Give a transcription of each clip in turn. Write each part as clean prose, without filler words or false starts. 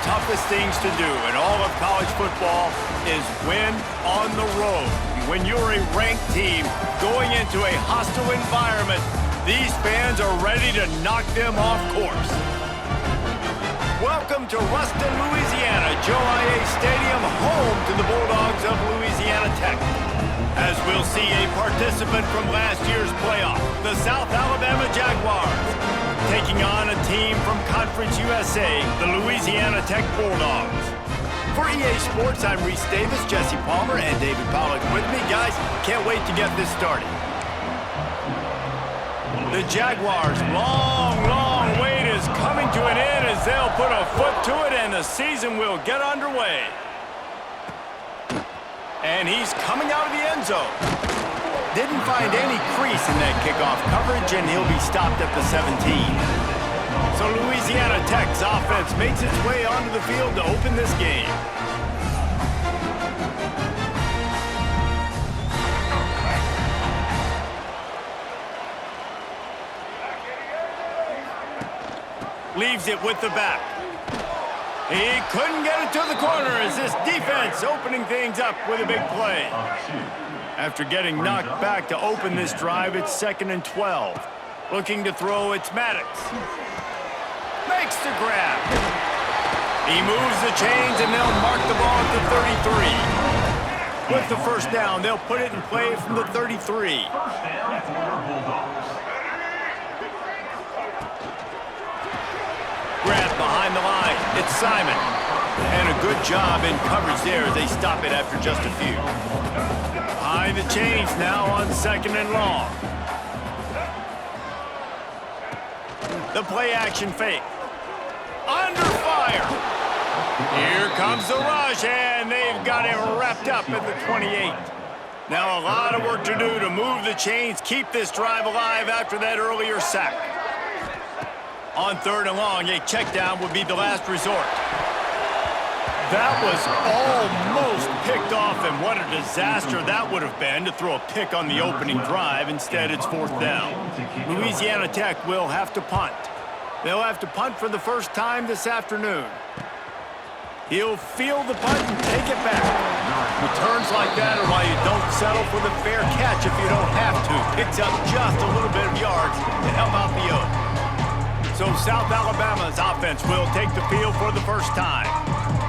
toughest things to do in all of college football is win on the road. When you're a ranked team going into a hostile environment, these fans are ready to knock them off course. Welcome to Ruston, Louisiana, Joe IA Stadium, home to the Bulldogs of Louisiana Tech. As we'll see a participant from last year's playoff, the South Alabama Jaguars, taking on a team from Conference USA, the Louisiana Tech Bulldogs. For EA Sports, I'm Reese Davis, Jesse Palmer, and David Pollack with me. Guys, can't wait to get this started. The Jaguars' long wait is coming to an end as they'll put a foot to it and the season will get underway. And he's coming out of the end zone. Didn't find any crease in that kickoff coverage, and he'll be stopped at the 17. So Louisiana Tech's offense makes its way onto the field to open this game. Leaves it with the back. He couldn't get it to the corner as this defense opening things up with a big play. After getting knocked back to open this drive, it's 2nd and 12. Looking to throw, it's Maddox. Makes the grab. He moves the chains and they'll mark the ball at the 33. With the first down, they'll put it in play from the 33. Grab behind the line. It's Simon. And a good job in coverage there as they stop it after just a few. Behind the chains now on 2nd and long. The play action fake. Under fire. Here comes the rush, and they've got it wrapped up at the 28. Now a lot of work to do to move the chains, keep this drive alive after that earlier sack. On 3rd and long, a check down would be the last resort. That was almost picked off, and what a disaster that would have been to throw a pick on the opening drive. Instead, it's 4th down. Louisiana Tech will have to punt. They'll have to punt for the first time this afternoon. He'll field the punt and take it back. Returns like that are why you don't settle for the fair catch if you don't have to. Picks up just a little bit of yards to help out the Oak. So South Alabama's offense will take the field for the first time.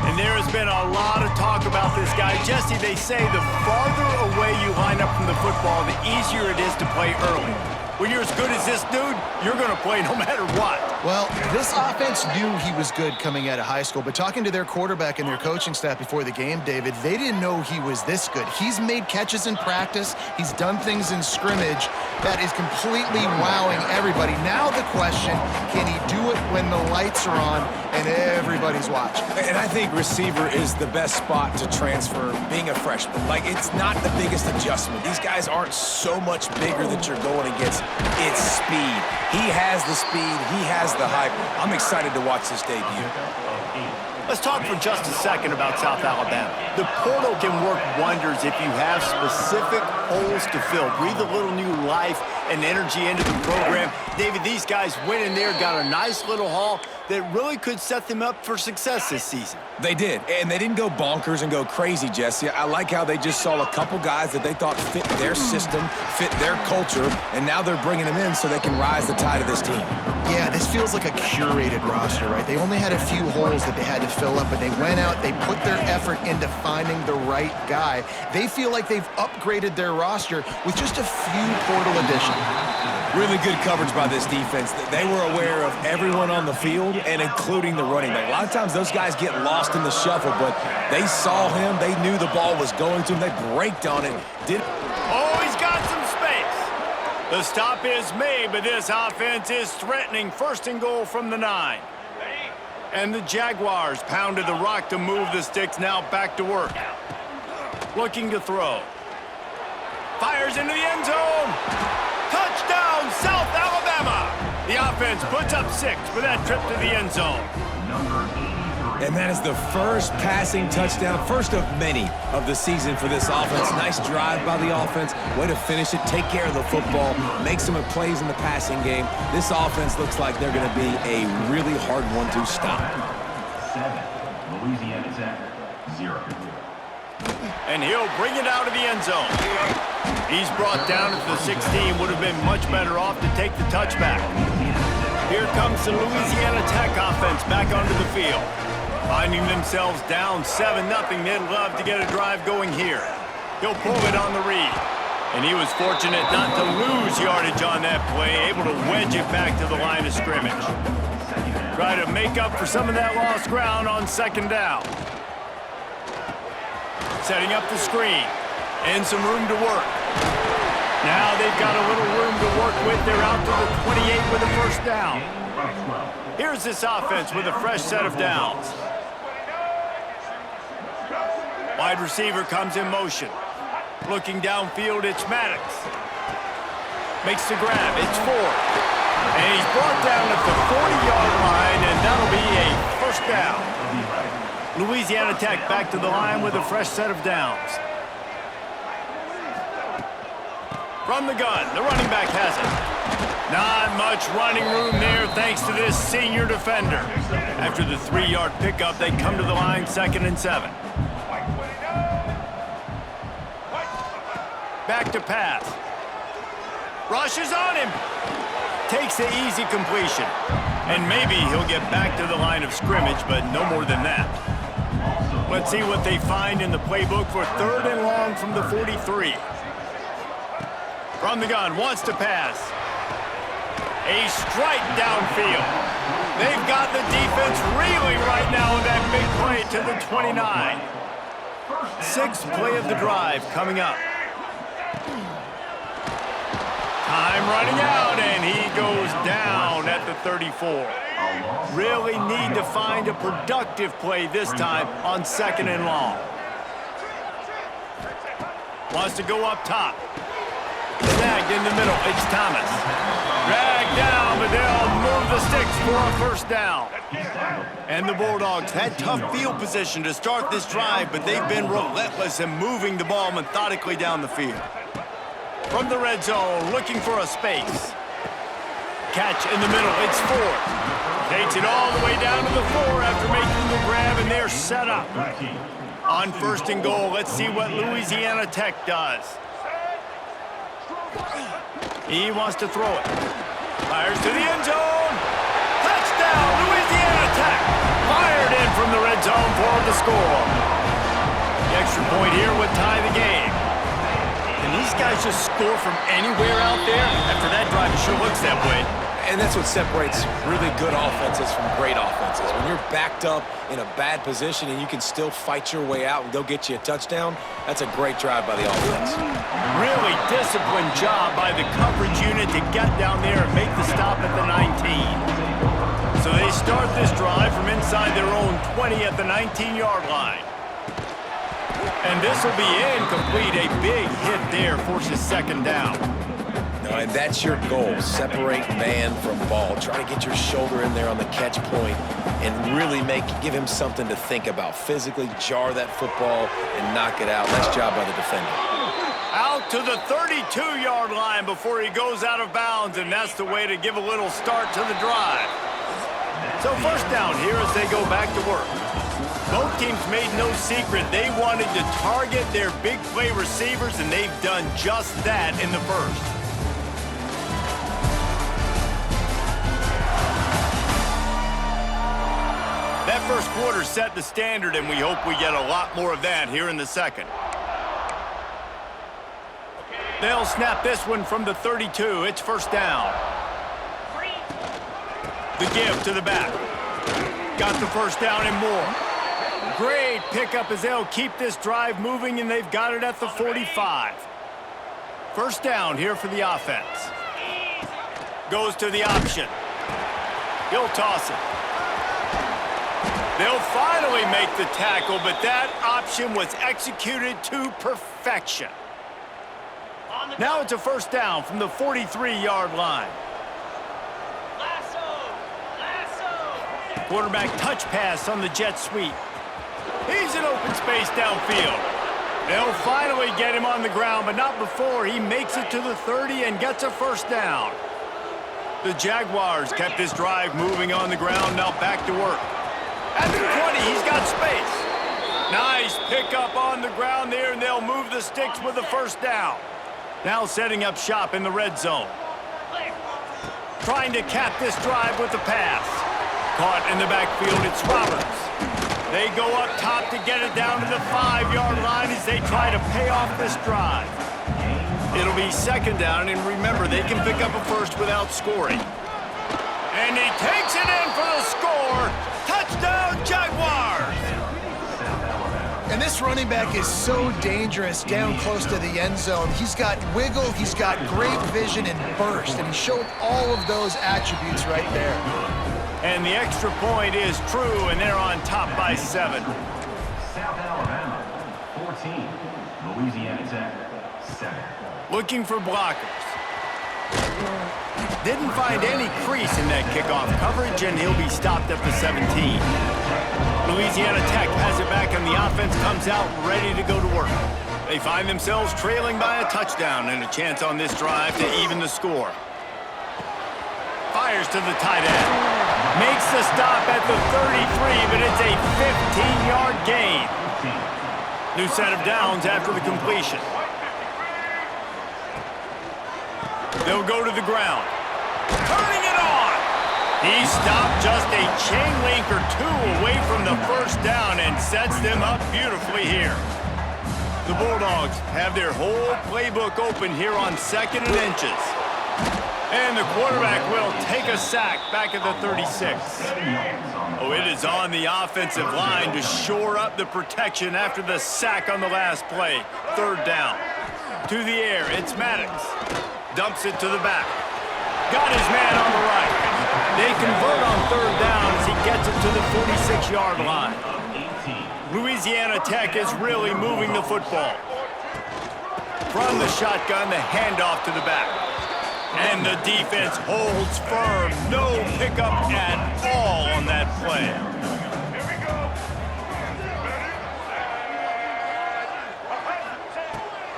And there has been a lot of talk about this guy. Jesse, they say the farther away you line up from the football, the easier it is to play early. When you're as good as this dude, you're going to play no matter what. Well, this offense knew he was good coming out of high school, but talking to their quarterback and their coaching staff before the game, David, they didn't know he was this good. He's made catches in practice. He's done things in scrimmage that is completely wowing everybody. Now the question, can he do it when the lights are on and everybody's watching? And I think receiver is the best spot to transfer being a freshman. Like, it's not the biggest adjustment. These guys aren't so much bigger that you're going against. It's speed. He has the speed. He has the hype. I'm excited to watch this debut. Let's talk for just a second about South Alabama. The portal can work wonders if you have specific holes to fill. Breathe a little new life and energy into the program. David, these guys went in there, got a nice little haul that really could set them up for success this season. They did, and they didn't go bonkers and go crazy, Jesse. I like how they just saw a couple guys that they thought fit their system, fit their culture, and now they're bringing them in so they can rise the tide of this team. Yeah, this feels like a curated roster, right? They only had a few holes that they had to fill up, but they went out, they put their effort into finding the right guy. They feel like they've upgraded their roster with just a few portal additions. Really good coverage by this defense. They were aware of everyone on the field and including the running back. A lot of times those guys get lost in the shuffle, but they saw him. They knew the ball was going to him. They braked on it. Oh, he's got some space. The stop is made, but this offense is threatening. 1st and goal from the 9. And the Jaguars pounded the rock to move the sticks. Now back to work. Looking to throw. Fires into the end zone. Touchdown, South Alabama! The offense puts up 6 for that trip to the end zone. And that is the first passing touchdown, first of many of the season for this offense. Nice drive by the offense. Way to finish it, take care of the football, make some plays in the passing game. This offense looks like they're going to be a really hard one to stop. Louisiana Tech, 0. And he'll bring it out of the end zone. He's brought down at the 16. Would have been much better off to take the touchback. Here comes the Louisiana Tech offense back onto the field. Finding themselves down 7-0, they'd love to get a drive going here. He'll pull it on the read. And he was fortunate not to lose yardage on that play, able to wedge it back to the line of scrimmage. Try to make up for some of that lost ground on second down. Setting up the screen. And some room to work. Now they've got a little room to work with. They're out to the 28 with a first down. Here's this offense with a fresh set of downs. Wide receiver comes in motion. Looking downfield, it's Maddox. Makes the grab, it's Ford. And he's brought down at the 40-yard line, and that'll be a first down. Louisiana Tech back to the line with a fresh set of downs. From the gun, the running back has it. Not much running room there thanks to this senior defender. After the 3-yard pickup, they come to the line 2nd and 7. Back to pass. Rushes on him. Takes the easy completion. And maybe he'll get back to the line of scrimmage, but no more than that. Let's see what they find in the playbook for 3rd and long from the 43. From the gun, wants to pass. A strike downfield. They've got the defense reeling right now with that big play to the 29. 6th play of the drive coming up. Time running out, and he goes down at the 34. Really need to find a productive play this time on 2nd and long. Wants to go up top. Snagged in the middle, it's Thomas. Dragged down, but they'll move the sticks for a first down. And the Bulldogs had tough field position to start this drive, but they've been relentless in moving the ball methodically down the field. From the red zone, looking for a space. Catch in the middle, it's Ford. Takes it all the way down to the 4 after making the grab, and they're set up. On 1st and goal, let's see what Louisiana Tech does. He wants to throw it. Fires to the end zone. Touchdown, Louisiana Tech. Fired in from the red zone for the score. The extra point here would tie the game. Can these guys just score from anywhere out there? After that drive, it sure looks that way. And that's what separates really good offenses from great offenses. When you're backed up in a bad position and you can still fight your way out and go get you a touchdown, that's a great drive by the offense. Really disciplined job by the coverage unit to get down there and make the stop at the 19. So they start this drive from inside their own 20 at the 19-yard line. And this will be incomplete. A big hit there forces 2nd down. And that's your goal. Separate man from ball. Try to get your shoulder in there on the catch point and really give him something to think about. Physically jar that football and knock it out. Nice job by the defender. Out to the 32-yard line before he goes out of bounds, and that's the way to give a little start to the drive. So first down here as they go back to work. Both teams made no secret they wanted to target their big play receivers, and they've done just that in the first. That first quarter set the standard, and we hope we get a lot more of that here in the second. They'll snap this one from the 32. It's first down. The give to the back. Got the first down and more. Great pickup as they'll keep this drive moving, and they've got it at the 45. First down here for the offense. Goes to the option. He'll toss it. They'll finally make the tackle, but that option was executed to perfection. Now it's a first down from the 43-yard line. Quarterback touch pass on the jet sweep. He's in open space downfield. They'll finally get him on the ground, but not before he makes it to the 30 and gets a first down. The Jaguars kept this drive moving on the ground, now back to work. At the 20, he's got space. Nice pickup on the ground there, and they'll move the sticks with the first down. Now setting up shop in the red zone. Trying to cap this drive with the pass. Caught in the backfield, it's Roberts. They go up top to get it down to the 5-yard line as they try to pay off this drive. It'll be second down, and remember, they can pick up a first without scoring. And he takes it in for the score. Touchdown, Jaguars! And this running back is so dangerous down close to the end zone. He's got wiggle, he's got great vision and burst, and he showed all of those attributes right there. And the extra point is true, and they're on top by 7. South Alabama, 14. Louisiana Tech, 7. Looking for blockers. Didn't find any crease in that kickoff coverage, and he'll be stopped at the 17. Louisiana Tech has it back, and the offense comes out ready to go to work. They find themselves trailing by a touchdown and a chance on this drive to even the score. Fires to the tight end. Makes the stop at the 33, but it's a 15-yard gain. New set of downs after the completion. They'll go to the ground. Turning it on! He stopped just a chain link or two away from the first down and sets them up beautifully here. The Bulldogs have their whole playbook open here on 2nd and inches. And the quarterback will take a sack back at the 36. Oh, it is on the offensive line to shore up the protection after the sack on the last play. 3rd down. To the air, it's Maddox. Dumps it to the back. Got his man on the right. They convert on 3rd down as he gets it to the 46-yard line. Louisiana Tech is really moving the football. From the shotgun, the handoff to the back. And the defense holds firm. No pickup at all on that play.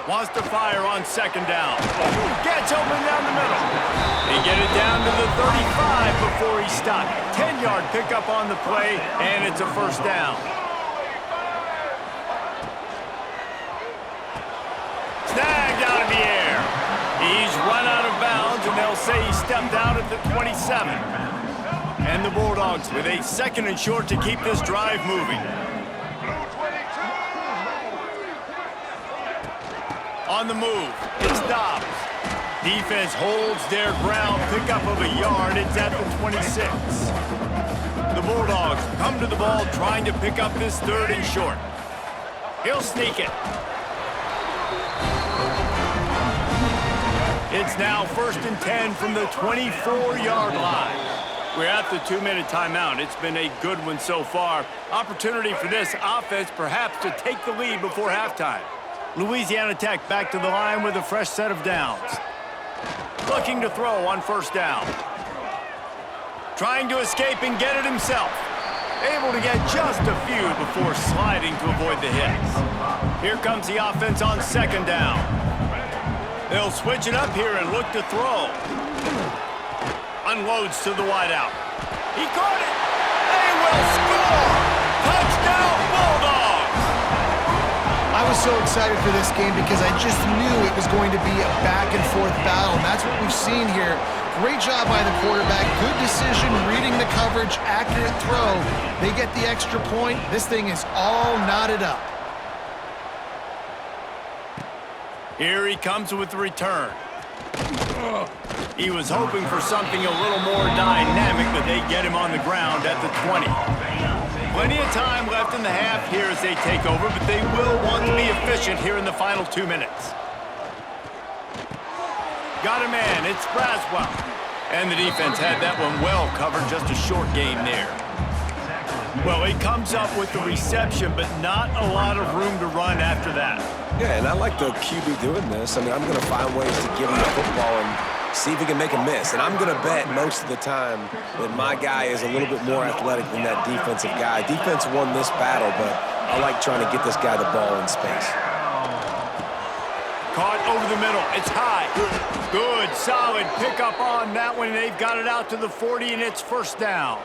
Wants to fire on 2nd down. Gets open down the middle. They get it down to the 35 before he stopped. 10-yard pickup on the play, and it's a 1st down. Snagged out of the air. He's run out of bounds, and they'll say he stepped out at the 27. And the Bulldogs with a 2nd and short to keep this drive moving. On the move, it's Dobbs. Defense holds their ground, pickup of a yard. It's at the 26. The Bulldogs come to the ball trying to pick up this 3rd and short. He'll sneak it. It's now 1st and 10 from the 24-yard line. We're at the 2-minute timeout. It's been a good one so far. Opportunity for this offense perhaps to take the lead before halftime. Louisiana Tech back to the line with a fresh set of downs. Looking to throw on 1st down. Trying to escape and get it himself. Able to get just a few before sliding to avoid the hits. Here comes the offense on 2nd down. They'll switch it up here and look to throw. Unloads to the wideout. He caught it. They will score. Touchdown, Bulldogs. I was so excited for this game because I just knew it was going to be a back-and-forth battle, and that's what we've seen here. Great job by the quarterback, good decision, reading the coverage, accurate throw. They get the extra point. This thing is all knotted up. Here he comes with the return. He was hoping for something a little more dynamic, but they get him on the ground at the 20. Plenty of time left in the half here as they take over, but they will want to be efficient here in the final 2 minutes. Got a man, it's Braswell. And the defense had that one well covered, just a short game there. Well, he comes up with the reception, but not a lot of room to run after that. Yeah, and I like the QB doing this. I mean, I'm going to find ways to give him the football and see if he can make a miss. And I'm going to bet most of the time that my guy is a little bit more athletic than that defensive guy. Defense won this battle, but I like trying to get this guy the ball in space. Caught over the middle. It's high. Good, solid pickup on that one. They've got it out to the 40, and it's 1st down.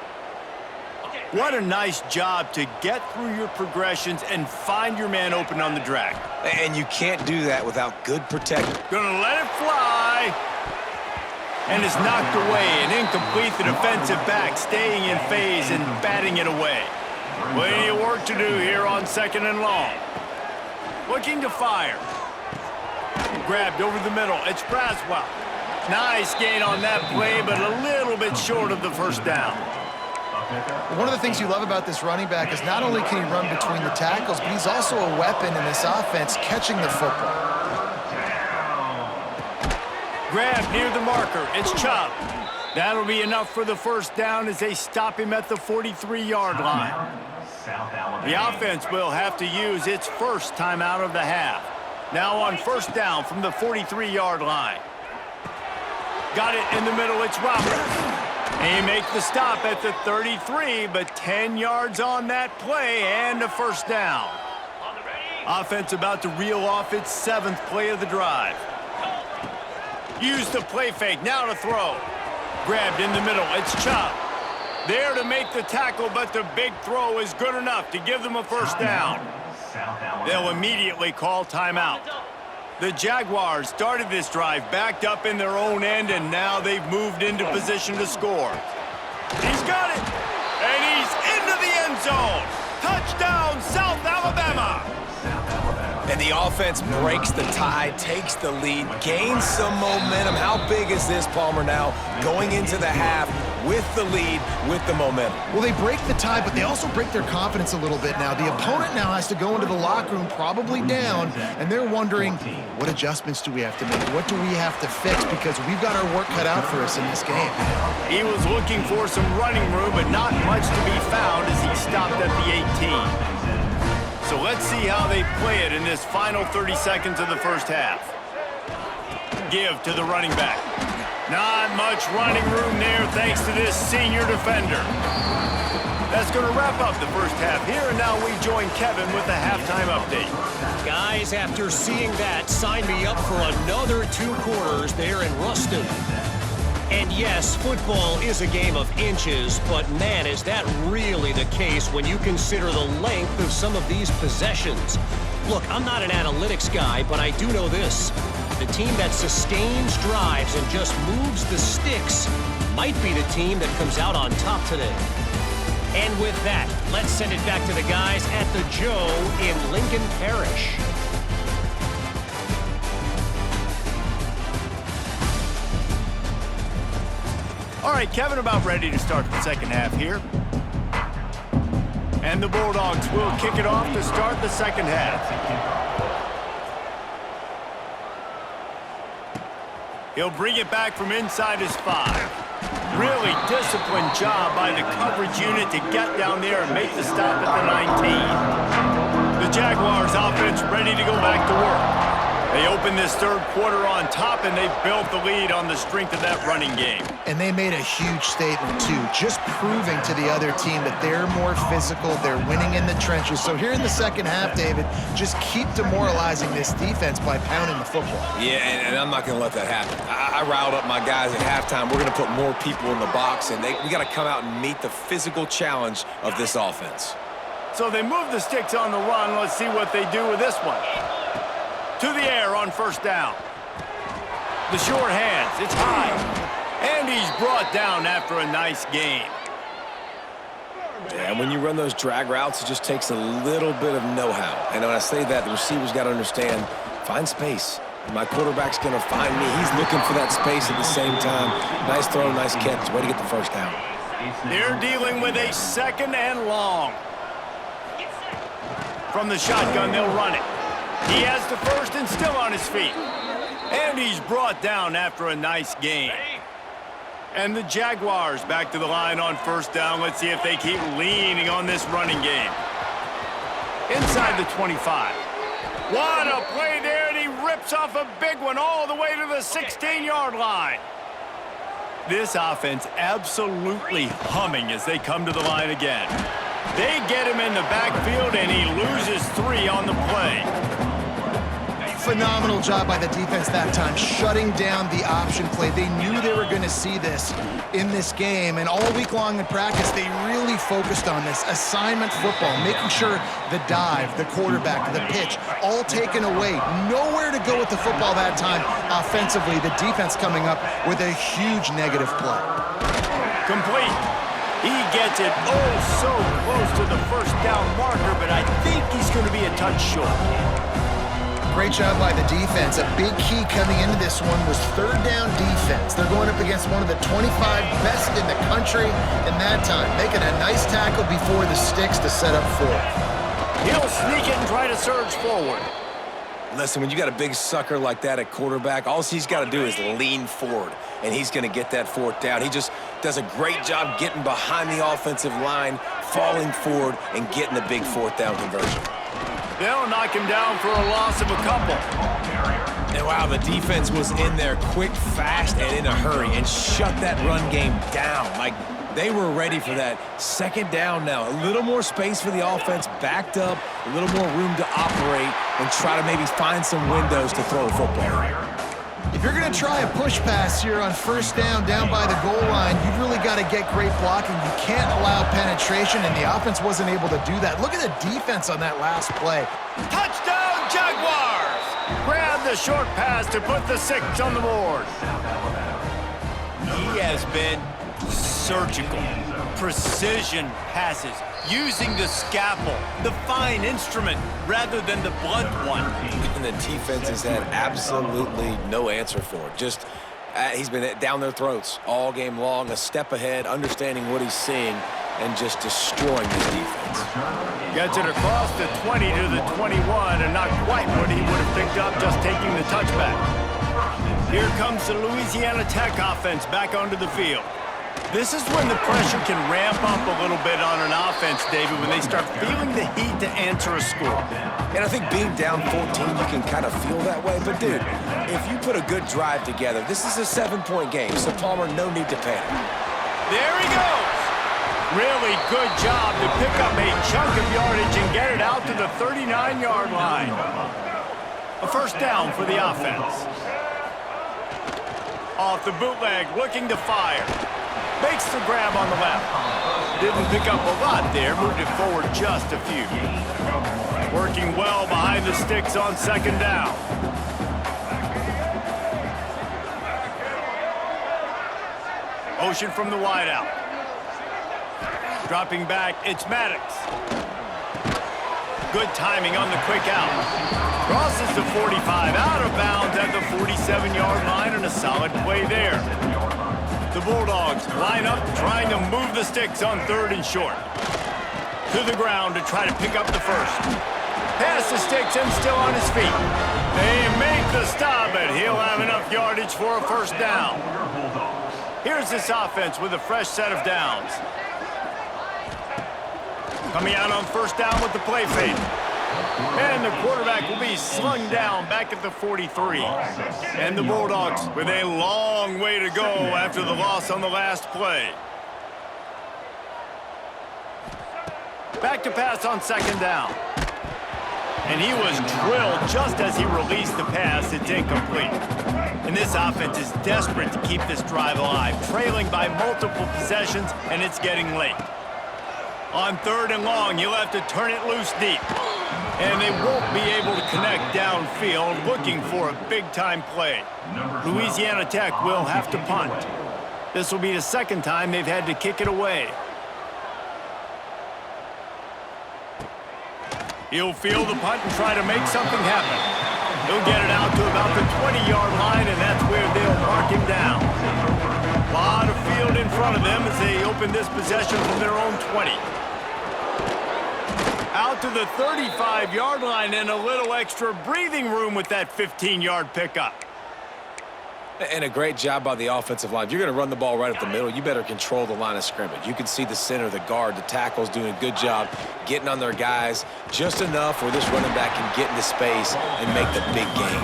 What a nice job to get through your progressions and find your man open on the drag. And you can't do that without good protection. Gonna let it fly. And it's knocked away and incomplete. The defensive back staying in phase and batting it away. Plenty of work to do here on 2nd and long. Looking to fire. Grabbed over the middle. It's Braswell. Nice gain on that play, but a little bit short of the first down. One of the things you love about this running back is not only can he run between the tackles, but he's also a weapon in this offense catching the football. Grab near the marker. It's Chubb. That'll be enough for the first down as they stop him at the 43-yard line. The offense will have to use its first timeout of the half. Now on first down from the 43-yard line. Got it in the middle. It's Roberts. He makes the stop at the 33, but 10 yards on that play and a first down. Offense about to reel off its 7th play of the drive. Use the play fake, now to throw. Grabbed in the middle, it's Chubb. There to make the tackle, but the big throw is good enough to give them a first down. They'll immediately call timeout. The Jaguars started this drive backed up in their own end, and now they've moved into position to score. He's got it, and he's into the end zone. Touchdown, South Alabama. And the offense breaks the tie, takes the lead, gains some momentum. How big is this, Palmer, now going into the half with the lead, with the momentum? Well, they break the tie, but they also break their confidence a little bit now. The opponent now has to go into the locker room probably down, and they're wondering, what adjustments do we have to make? What do we have to fix? Because we've got our work cut out for us in this game. He was looking for some running room, but not much to be found as he stopped at the 18. So let's see how they play it in this final 30 seconds of the first half. Give to the running back. Not much running room there thanks to this senior defender. That's going to wrap up the first half here, and now we join Kevin with the halftime update. Guys, after seeing that, sign me up for another 2 quarters there in Ruston. And yes, football is a game of inches, but man, is that really the case when you consider the length of some of these possessions. Look, I'm not an analytics guy, but I do know this. The team that sustains drives and just moves the sticks might be the team that comes out on top today. And with that, let's send it back to the guys at the Joe in Lincoln Parish. All right, Kevin, about ready to start the second half here. And the Bulldogs will kick it off to start the second half. He'll bring it back from inside his 5. Really disciplined job by the coverage unit to get down there and make the stop at the 19. The Jaguars offense ready to go back to work. They opened this third quarter on top, and they built the lead on the strength of that running game. And they made a huge statement, too, just proving to the other team that they're more physical, they're winning in the trenches. So here in the second half, David, just keep demoralizing this defense by pounding the football. Yeah, and I'm not going to let that happen. I riled up my guys at halftime. We're going to put more people in the box, and we got to come out and meet the physical challenge of this offense. So they move the sticks on the run. Let's see what they do with this one. To the air on first down. The short hands, it's high. And he's brought down after a nice gain. Yeah, and when you run those drag routes, it just takes a little bit of know-how. And when I say that, the receivers got to understand, find space. My quarterback's going to find me. He's looking for that space at the same time. Nice throw, nice catch. Way to get the first down. They're dealing with a 2nd and long. From the shotgun, they'll run it. He has the first and still on his feet. And he's brought down after a nice gain. And the Jaguars back to the line on first down. Let's see if they keep leaning on this running game. Inside the 25. What a play there, and he rips off a big one all the way to the 16-yard line. This offense absolutely humming as they come to the line again. They get him in the backfield, and he loses 3 on the play. Phenomenal job by the defense that time, shutting down the option play. They knew they were going to see this in this game, and all week long in practice, they really focused on this assignment football, making sure the dive, the quarterback, the pitch, all taken away. Nowhere to go with the football that time offensively. The defense coming up with a huge negative play. Complete. He gets it oh so close to the first down marker, but I think he's going to be a touch short. Great job by the defense. A big key coming into this one was third down defense. They're going up against one of the 25 best in the country in that time, making a nice tackle before the sticks to set up fourth. He'll sneak it and try to surge forward. Listen, when you got a big sucker like that at quarterback, all he's got to do is lean forward, and he's going to get that fourth down. He just does a great job getting behind the offensive line, falling forward, and getting the big fourth down conversion. They'll knock him down for a loss of a couple. And wow, the defense was in there quick, fast, and in a hurry, and shut that run game down. Like, they were ready for that. Second down now. A little more space for the offense, backed up, a little more room to operate, and try to maybe find some windows to throw a football. If you're going to try a push pass here on first down by the goal line, you've really got to get great blocking. You can't allow penetration, and the offense wasn't able to do that. Look at the defense on that last play. Touchdown, Jaguars! Grab the short pass to put the 6 on the board. He has been surgical, precision passes, using the scalpel, the fine instrument, rather than the blunt one. And the defense has had absolutely no answer for it. Just, he's been down their throats all game long, a step ahead, understanding what he's seeing, and just destroying this defense. Gets it across the 20 to the 21, and not quite what he would have picked up just taking the touchback. Here comes the Louisiana Tech offense back onto the field. This is when the pressure can ramp up a little bit on an offense, David, when they start feeling the heat to answer a score. And I think being down 14, you can kind of feel that way. But, dude, if you put a good drive together, this is a 7-point game, so Palmer, no need to panic. There he goes. Really good job to pick up a chunk of yardage and get it out to the 39-yard line. A first down for the offense. Off the bootleg, looking to fire. Makes the grab on the left. Didn't pick up a lot there, moved it forward just a few. Working well behind the sticks on second down. Motion from the wideout. Dropping back, it's Maddox. Good timing on the quick out. Crosses the 45, out of bounds at the 47-yard line, and a solid play there. The Bulldogs line up, trying to move the sticks on third and short. To the ground to try to pick up the first. Past the sticks and still on his feet. They make the stop, but he'll have enough yardage for a first down. Here's this offense with a fresh set of downs. Coming out on first down with the play fake. And the quarterback will be slung down back at the 43. And the Bulldogs with a long way to go after the loss on the last play. Back to pass on second down. And he was drilled just as he released the pass. It's incomplete. And this offense is desperate to keep this drive alive, trailing by multiple possessions, and it's getting late. On third and long, you'll have to turn it loose deep. And they won't be able to connect downfield, looking for a big-time play. Louisiana Tech will have to punt. This will be the second time they've had to kick it away. He'll field the punt and try to make something happen. He'll get it out to about the 20-yard line, and that's where they'll mark him down. A lot of field in front of them as they open this possession from their own 20. Out to the 35-yard line, and a little extra breathing room with that 15-yard pickup. And a great job by the offensive line. If you're going to run the ball right up the middle, you better control the line of scrimmage. You can see the center, the guard, the tackles doing a good job getting on their guys just enough where this running back can get into space and make the big gain.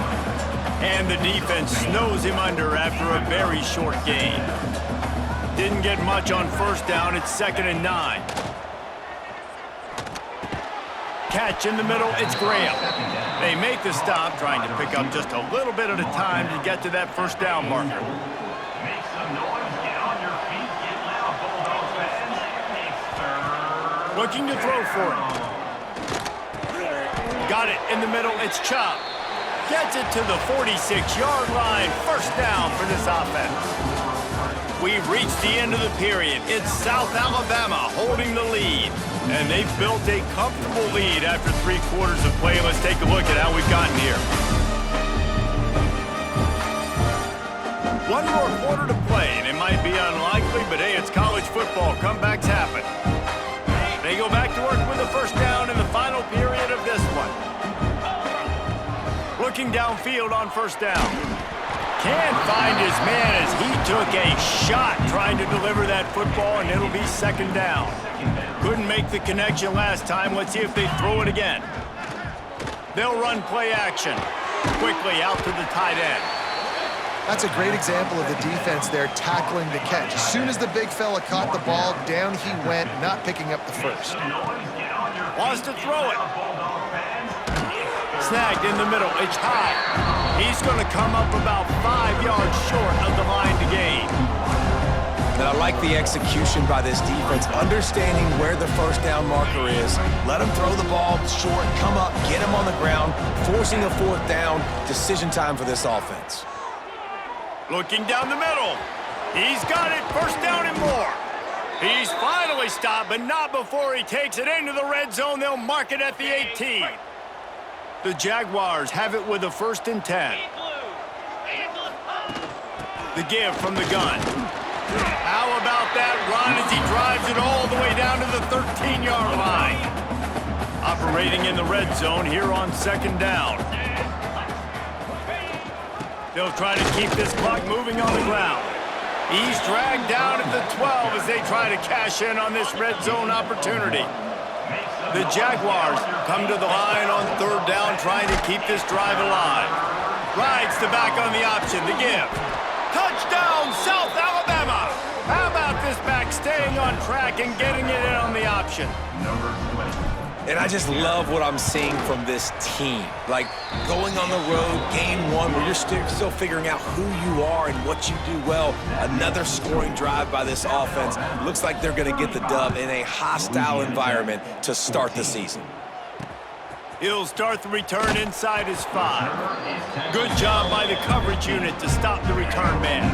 And the defense snows him under after a very short gain. Didn't get much on first down. It's 2nd and 9. Catch in the middle. It's Graham. They make the stop, trying to pick up just a little bit at a time to get to that first down marker. Make some noise. Get on your feet. Get loud, Bulldogs fans. It's third. Looking to throw for it. Got it in the middle. It's Chop. Gets it to the 46-yard line. First down for this offense. We've reached the end of the period. It's South Alabama holding the lead. And they've built a comfortable lead after 3 quarters of play. Let's take a look at how we've gotten here. 1 more quarter to play, and it might be unlikely, but hey, it's college football. Comebacks happen. They go back to work with the first down in the final period of this one. Looking downfield on first down. Can't find his man as he took a shot trying to deliver that football, and it'll be second down. Couldn't make the connection last time. Let's see if they throw it again. They'll run play action. Quickly out to the tight end. That's a great example of the defense there tackling the catch. As soon as the big fella caught the ball, down he went, not picking up the first. Wants to throw it. Snagged in the middle. It's high. He's going to come up about 5 yards short of the line to gain. And I like the execution by this defense, understanding where the first down marker is. Let him throw the ball short, come up, get him on the ground, forcing a fourth down. Decision time for this offense. Looking down the middle. He's got it. First down and more. He's finally stopped, but not before he takes it into the red zone. They'll mark it at the 18. The Jaguars have it with a 1st and 10. The give from the gun. How about that run as he drives it all the way down to the 13-yard line? Operating in the red zone here on second down. They'll try to keep this clock moving on the ground. He's dragged down at the 12 as they try to cash in on this red zone opportunity. The Jaguars come to the line on third down, trying to keep this drive alive. Rides the back on the option, the give. Touchdown, South Alabama! How about this back staying on track and getting it in on the option? Number 20. And I just love what I'm seeing from this team. Like, going on the road, game 1, where you're still figuring out who you are and what you do well. Another scoring drive by this offense. Looks like they're going to get the dub in a hostile environment to start the season. He'll start the return inside his 5. Good job by the coverage unit to stop the return man.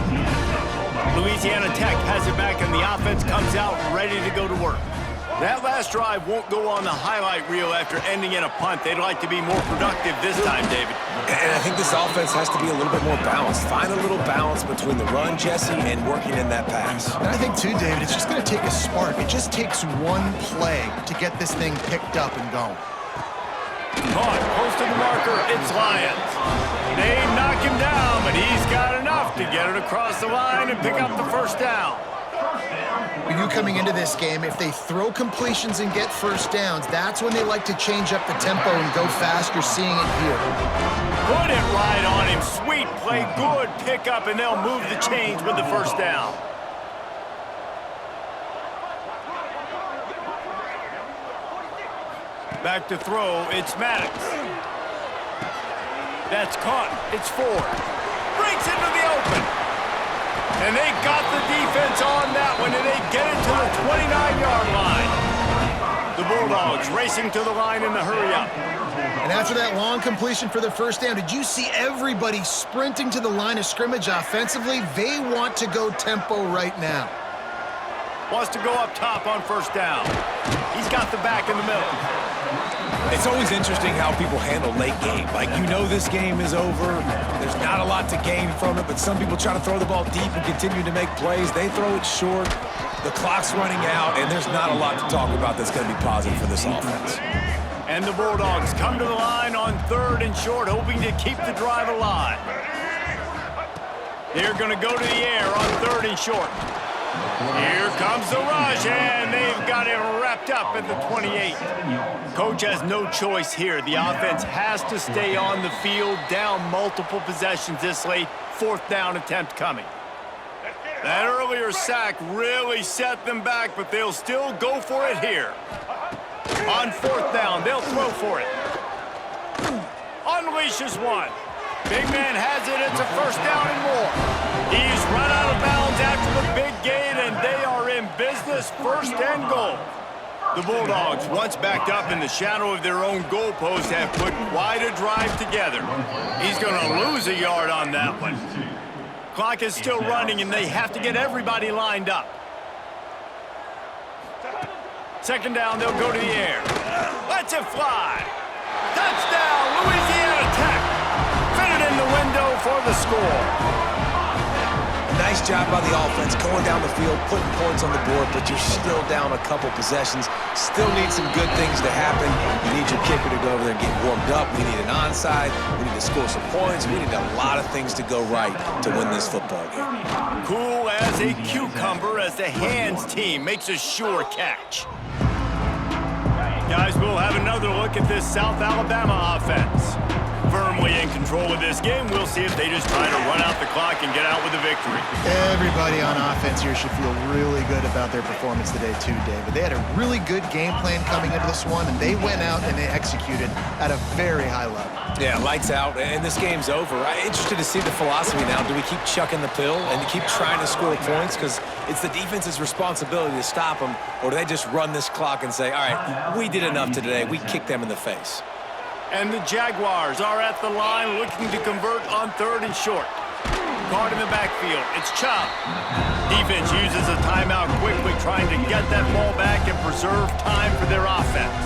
Louisiana Tech has it back, and the offense comes out ready to go to work. That last drive won't go on the highlight reel after ending in a punt. They'd like to be more productive this time, David. And I think this offense has to be a little bit more balanced. Find a little balance between the run, Jesse, and working in that pass. And I think, too, David, it's just going to take a spark. It just takes one play to get this thing picked up and going. Caught, close to the marker, it's Lions. They knock him down, but he's got enough to get it across the line and pick up the first down. For you coming into this game, if they throw completions and get first downs, that's when they like to change up the tempo and go fast. You're seeing it here. Put it right on him. Sweet play, good pickup, and they'll move the chains with the first down. Back to throw, it's Maddox. That's caught, it's Ford. Breaks into the open. And they got the defense on that one, and they get it to the 29-yard line. The Bulldogs racing to the line in the hurry-up. And after that long completion for the first down, did you see everybody sprinting to the line of scrimmage offensively? They want to go tempo right now. Wants to go up top on first down. He's got the back in the middle. It's always interesting how people handle late game. Like, you know this game is over. There's not a lot to gain from it, but some people try to throw the ball deep and continue to make plays. They throw it short. The clock's running out, and there's not a lot to talk about that's going to be positive for this offense. And the Bulldogs come to the line on third and short, hoping to keep the drive alive. They're going to go to the air on third and short. Here comes the rush, and they've got it wrapped up at the 28. Coach has no choice here. The offense has to stay on the field, down multiple possessions this late. Fourth down attempt coming. That earlier sack really set them back, but they'll still go for it here. On fourth down, they'll throw for it. unleashes one. Big man has it. It's a first down and more. He's run out of bounds after the big gain, and they are in business, first and goal. The Bulldogs, once backed up in the shadow of their own goalpost, have put quite a drive together. He's going to lose a yard on that one. Clock is still running, and they have to get everybody lined up. Second down, they'll go to the air. Lets it fly. Touchdown, Louisiana Tech. Fitted in the window for the score. Nice job by the offense going down the field, putting points on the board, but you're still down a couple possessions. Still need some good things to happen. You need your kicker to go over there and get warmed up. We need an onside. We need to score some points. We need a lot of things to go right to win this football game. Cool as a cucumber as the hands team makes a sure catch. Guys, we'll have another look at this South Alabama offense. Firmly in control of this game. We'll see if they just try to run out the clock and get out with a victory. Everybody on offense here should feel really good about their performance today too, David. They had a really good game plan coming into this one, and they went out and they executed at a very high level. Yeah, lights out, and this game's over. I'm interested to see the philosophy now. Do we keep chucking the pill and keep trying to score points? Because it's the defense's responsibility to stop them, or do they just run this clock and say, all right, we did enough today. We kicked them in the face. And the Jaguars are at the line looking to convert on third and short. Caught in the backfield. It's Chubb. Defense uses a timeout quickly, trying to get that ball back and preserve time for their offense.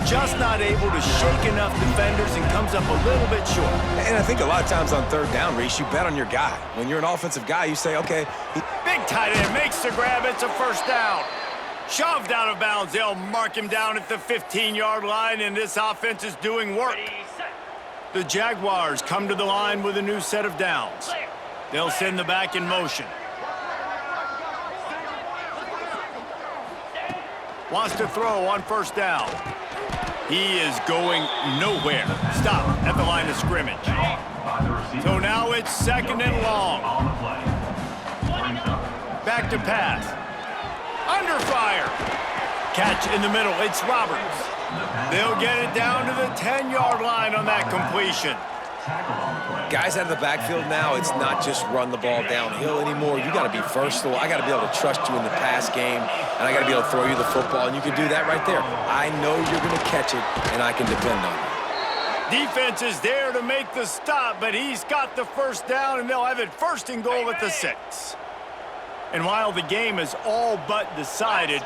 Just not able to shake enough defenders and comes up a little bit short. And I think a lot of times on third down, Reese, you bet on your guy. When you're an offensive guy, you say, okay. Big tight end makes the grab. It's a first down. Shoved out of bounds. They'll mark him down at the 15-yard line, and this offense is doing work. The Jaguars come to the line with a new set of downs. They'll send the back in motion. Wants to throw on first down. He is going nowhere. Stop at the line of scrimmage. So now it's second and long. Back to pass. Under fire. Catch in the middle. It's Roberts. They'll get it down to the 10-yard line on that completion. Guys out of the backfield now, it's not just run the ball downhill anymore. You got to be versatile. I got to be able to trust you in the pass game, and I got to be able to throw you the football, and you can do that right there. I know you're going to catch it, and I can depend on it. Defense is there to make the stop, but he's got the first down, and they'll have it first and goal at the 6. And while the game is all but decided,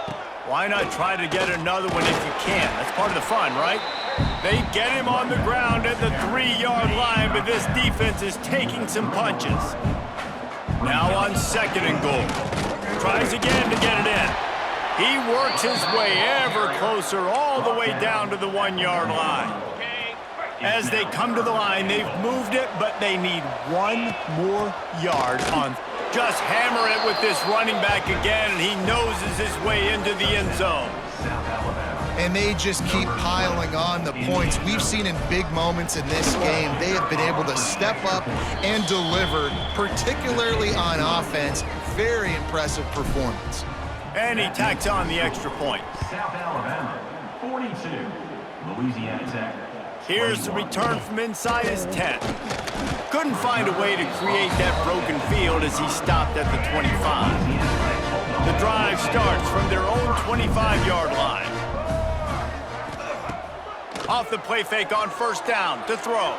why not try to get another one if you can? That's part of the fun, right? They get him on the ground at the 3-yard line, but this defense is taking some punches. Now on second and goal. Tries again to get it in. He works his way ever closer all the way down to the 1-yard line. As they come to the line, they've moved it, but they need one more yard on. Just hammer it with this running back again, and he noses his way into the end zone. And they just keep piling on the points. We've seen in big moments in this game, they have been able to step up and deliver, particularly on offense. Very impressive performance. And he tacks on the extra point. South Alabama, 42. Louisiana Tech. Here's the return from inside his 10. Couldn't find a way to create that broken field as he stopped at the 25. The drive starts from their own 25-yard line. Off the play fake on first down to throw.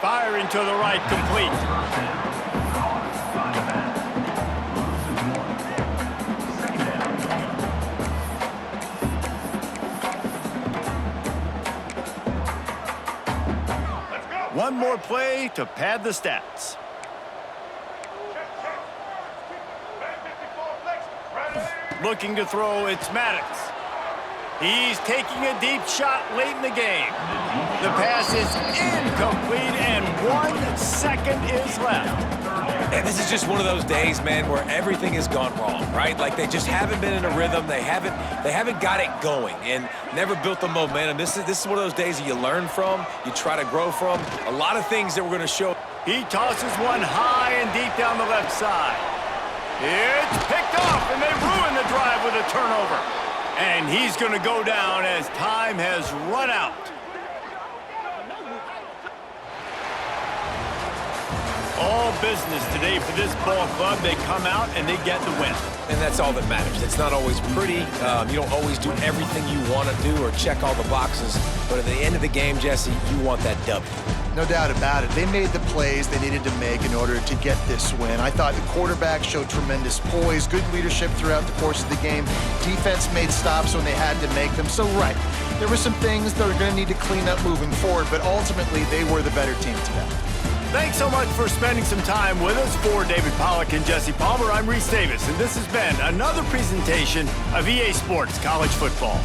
Firing to the right, complete. One more play to pad the stats. Looking to throw, it's Maddox. He's taking a deep shot late in the game. The pass is incomplete, and 1 second is left. And this is just one of those days, man, where everything has gone wrong, right? Like they just haven't been in a rhythm. They haven't got it going and never built the momentum. This is one of those days that you learn from, you try to grow from. A lot of things that we're going to show. He tosses one high and deep down the left side. It's picked off, and they ruin the drive with a turnover. And he's going to go down as time has run out. All business today for this ball club. They come out and they get the win. And that's all that matters. It's not always pretty. You don't always do everything you want to do or check all the boxes. But at the end of the game, Jesse, you want that W. No doubt about it. They made the plays they needed to make in order to get this win. I thought the quarterback showed tremendous poise, good leadership throughout the course of the game. Defense made stops when they had to make them. So, right, there were some things that are going to need to clean up moving forward, but ultimately they were the better team today. Thanks so much for spending some time with us. For David Pollack and Jesse Palmer, I'm Reese Davis, and this has been another presentation of EA Sports College Football.